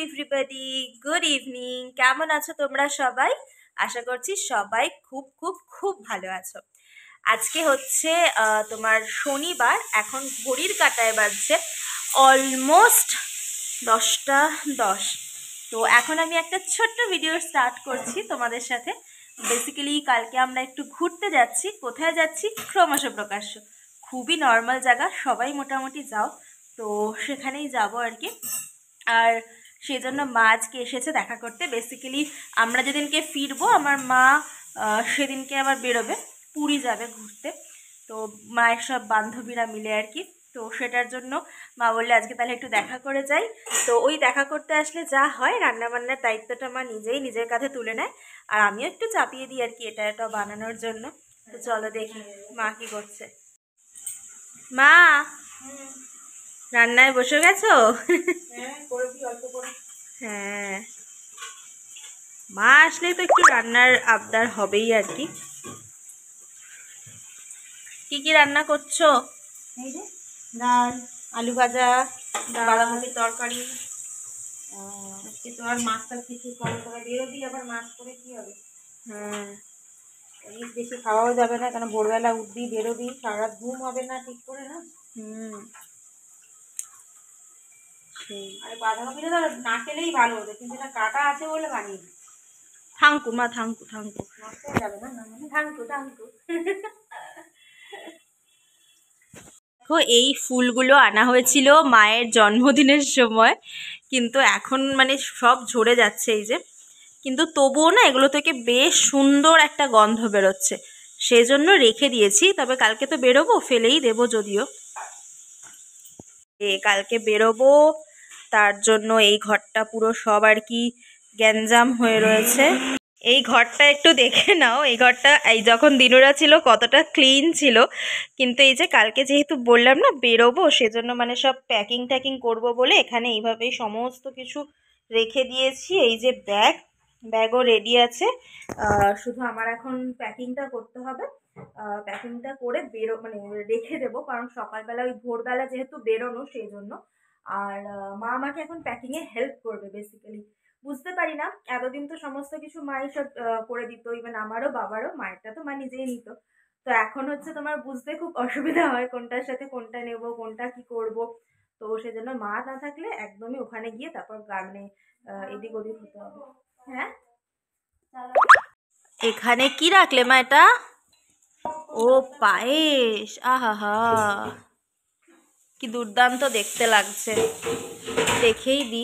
Everybody, good evening. কেমন আছো তোমরা সবাই? আশা করছি সবাই খুব খুব খুব ভালো আছো। আজকে হচ্ছে তোমার শনিবার। এখন ঘড়ির কাঁটায় বাজছে অলমোস্ট 10টা 10। তো এখন আমি একটা ছোট্ট ভিডিও স্টার্ট করছি তোমাদের সাথে। বেসিক্যালি কালকে আমরা একটু ঘুরতে যাচ্ছি। কোথায় যাচ্ছি? ক্রমশ প্রকাশ্য। খুবই নর্মাল জায়গা, সবাই মোটামুটি যাও, তো সেখানেই যাব আর কি। আর সেই জন্য মা আজকে এসেছে দেখা করতে। বেসিক্যালি আমরা যেদিনকে ফিরবো, আমার মা সেদিনকে আবার বেরোবে, পুরী যাবে ঘুরতে। তো মায়ের সব বান্ধবীরা মিলে আর কি। তো সেটার জন্য মা বললে আজকে তাহলে একটু দেখা করে যাই। তো ওই দেখা করতে আসলে যা হয়, রান্নাবান্নার দায়িত্বটা মা নিজেই নিজের কাঁধে তুলে নেয়, আর আমিও একটু চাপিয়ে দিই আর কি এটা এটা বানানোর জন্য। তো চলো দেখি মা কি করছে। মা, রান্নায় বসে গেছো? হ্যাঁ, মা আসলেই তো একটু রান্নার আবদার হবেই আর কি। কি কি রান্না করছো? এই যে ডাল, আলু ভাজা, বাঁধাকপির তরকারি। আজকে তো আর মাছটা কিছু কম করে বেরোবি, আবার মাছ করে কি হবে? হ্যাঁ, রিচ বেশি খাওয়াও যাবে না, কারণ ভোরবেলা উঠবি বেরোবি, সারা রাত ঘুম হবে না ঠিক করে না। সেই আর বাঁধাকপিটা তো না খেলেই ভালো হতো, কিন্তু এটা কাটা আছে বলে বানিয়ে দিই। থাঙ্কু মা, থাঙ্কু থাঙ্কু। নষ্ট হয়ে যাবে না, মানে থাঙ্কু থাঙ্কু। দেখো, এই ফুলগুলো আনা হয়েছিল মায়ের জন্মদিনের সময়, কিন্তু এখন মানে সব ঝরে যাচ্ছে এই যে। কিন্তু তবুও না, এগুলো থেকে বেশ সুন্দর একটা গন্ধ বেরোচ্ছে, সেই জন্য রেখে দিয়েছি। তবে কালকে তো বেরোবো, ফেলেই দেবো যদিও। কালকে বেরোবো, তার জন্য এই ঘরটা পুরো সব আর কি গ্যাঞ্জাম হয়ে রয়েছে। এই ঘরটা একটু দেখে নাও, এই ঘরটা এই যখন দিনুরা ছিল কতটা ক্লিন ছিল, কিন্তু এই যে কালকে যেহেতু বললাম না বেরোবো, সেজন্য মানে সব প্যাকিং ট্যাকিং করবো বলে এখানে এইভাবেই সমস্ত কিছু রেখে দিয়েছি। এই যে ব্যাগও রেডি আছে, শুধু আমার এখন প্যাকিংটা করতে হবে। প্যাকিংটা করে মানে রেখে দেবো, কারণ সকালবেলা ওই ভোরবেলা যেহেতু বেরোনো সেই জন্য। আর মা আমাকে এখন প্যাকিংয়ে হেল্প করবে বেসিক্যালি। বুঝতে পারি না, এতদিন তো সমস্ত কিছু মাই সব করে দিত, ইভেন আমারও বাবারও। মায়েরটা তো মা নিজেই নিত। তো এখন হচ্ছে তোমার বুঝতে খুব অসুবিধা হয় কোনটার সাথে কোনটা নেব, কোনটা কি করব। তো সেজন্য মা না থাকলে একদমই ওখানে গিয়ে তারপর মানে এদিক ওদিক হতে হবে। হ্যাঁ, এখানে কি রাখলে মা এটা? ও, পায়েস। আহা হা, কি দুর্দান্ত দেখতে লাগছে, দেখেই দি।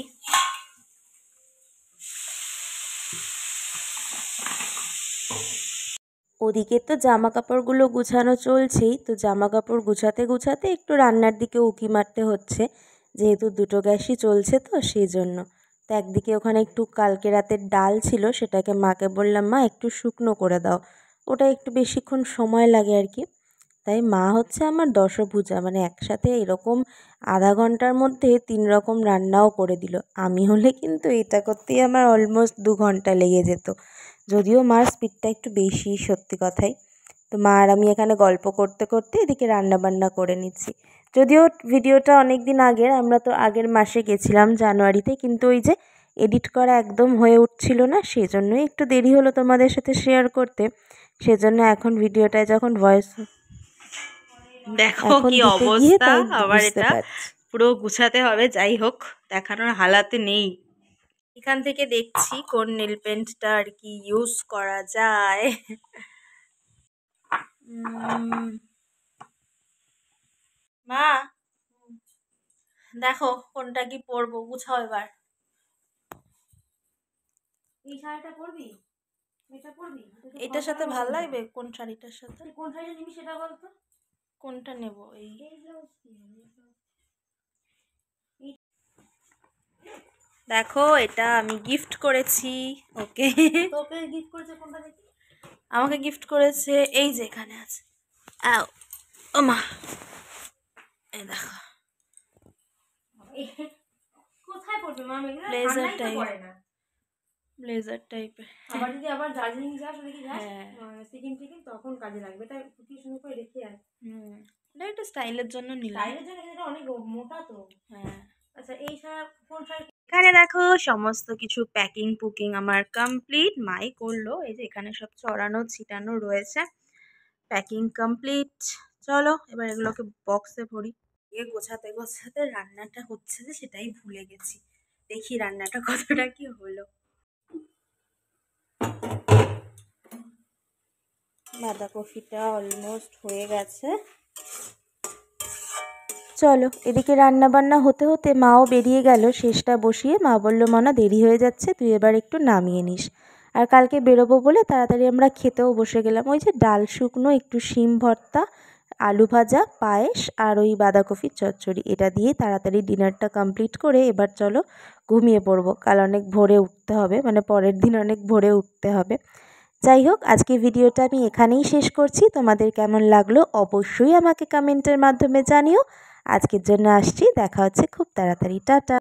ওদিকে তো জামা কাপড়গুলো গুছানো চলছেই, তো জামা কাপড় গুছাতে গুছাতে একটু রান্নার দিকে উঁকি মারতে হচ্ছে, যেহেতু দুটো গ্যাসই চলছে তো সেই জন্য। তো একদিকে ওখানে একটু কালকে রাতের ডাল ছিল, সেটাকে মাকে বললাম মা একটু শুকনো করে দাও, ওটা একটু বেশিক্ষণ সময় লাগে আর কি। তাই মা হচ্ছে আমার দশভুজা, মানে একসাথে এরকম আধা ঘন্টার মধ্যে 3 রকম রান্নাও করে দিল। আমি হলে কিন্তু এটা করতেই আমার অলমোস্ট 2 ঘন্টা লেগে যেত, যদিও মার স্পিডটা একটু বেশি সত্যি কথাই। তো মা আর আমি এখানে গল্প করতে করতে এদিকে রান্নাবান্না করে নিচ্ছি। যদিও ভিডিওটা অনেক দিন আগের, আমরা তো আগের মাসে গেছিলাম জানুয়ারিতে, কিন্তু ওই যে এডিট করা একদম হয়ে উঠছিল না, সেই জন্যই একটু দেরি হলো তোমাদের সাথে শেয়ার করতে। সেজন্য এখন ভিডিওটায় যখন ভয়েস দেখো কি অবস্থা, আবার এটা পুরো গুছাতে হবে। যাই হোক, দেখানোর হালাতে নেই। এখান থেকে দেখছি কোন নেল পেন্টটা আর কি ইউজ করা যায়। মা, দেখো কোনটা কি পরবো, গুছাও এবার। এই শাড়িটা পরবি? এটা পরবি? এটার সাথে ভাল লাগবে? কোন শাড়িটার সাথে? কোন শাড়িটা নিবি সেটা বলতো। কোনটা নেব? এই দেখো, এটা আমি গিফট করেছি ওকে। তোকে গিফট করেছে কোনটা দেখি? আমাকে গিফট করেছে এই যে এখানে আছে। আও, ও মা, এই দেখো। কোথায় পড়বে মা? ব্লেজার টাইপ, ব্লেজার টাইপের। আবার যদি আবার দার্জিলিং যাস, ওদিকে যাস সিকিম টিকিম, তখন কাজে লাগবে। তাই কি সুন্দর করে রেখে আয়। এটা একটা স্টাইলের জন্য নিলাম। স্টাইলের জন্য, এটা অনেক মোটা তো। হ্যাঁ। আচ্ছা, এই শাড়ি কোন শাড়ি এখানে দেখো সমস্ত কিছু প্যাকিং পুকিং আমার কমপ্লিট, মাই করলো। এই যে এখানে সব চড়ানো ছিটানো রয়েছে, প্যাকিং কমপ্লিট। চলো এবার এগুলোকে বক্সে ভরি। গোছাতে গোছাতে রান্নাটা হচ্ছে যে সেটাই ভুলে গেছি। দেখি রান্নাটা কতটা কি হলো। বাঁধাকপিটা অলমোস্ট হয়ে গেছে। চলো এদিকে রান্না বান্না হতে হতে মাও বেরিয়ে গেল, শেষটা বসিয়ে মা বলল মনা দেরি হয়ে যাচ্ছে, তুই এবার একটু নামিয়ে নিস। আর কালকে বেরোবো বলে তাড়াতাড়ি আমরা খেতেও বসে গেলাম। ওই যে ডাল শুকনো, একটু শিম ভর্তা, আলু ভাজা, পায়েস আর ওই বাঁধাকপির চচ্চড়ি, এটা দিয়ে তাড়াতাড়ি ডিনারটা কমপ্লিট করে এবার চলো ঘুমিয়ে পড়বো। কাল অনেক ভোরে উঠতে হবে, মানে পরের দিন অনেক ভোরে উঠতে হবে। যাই হোক, আজকে ভিডিওটা আমি এখানেই শেষ করছি। তোমাদের কেমন লাগলো অবশ্যই আমাকে কমেন্টের মাধ্যমে জানিও। আজকের জন্য আসছি, দেখা হচ্ছে খুব তাড়াতাড়ি, টাটা।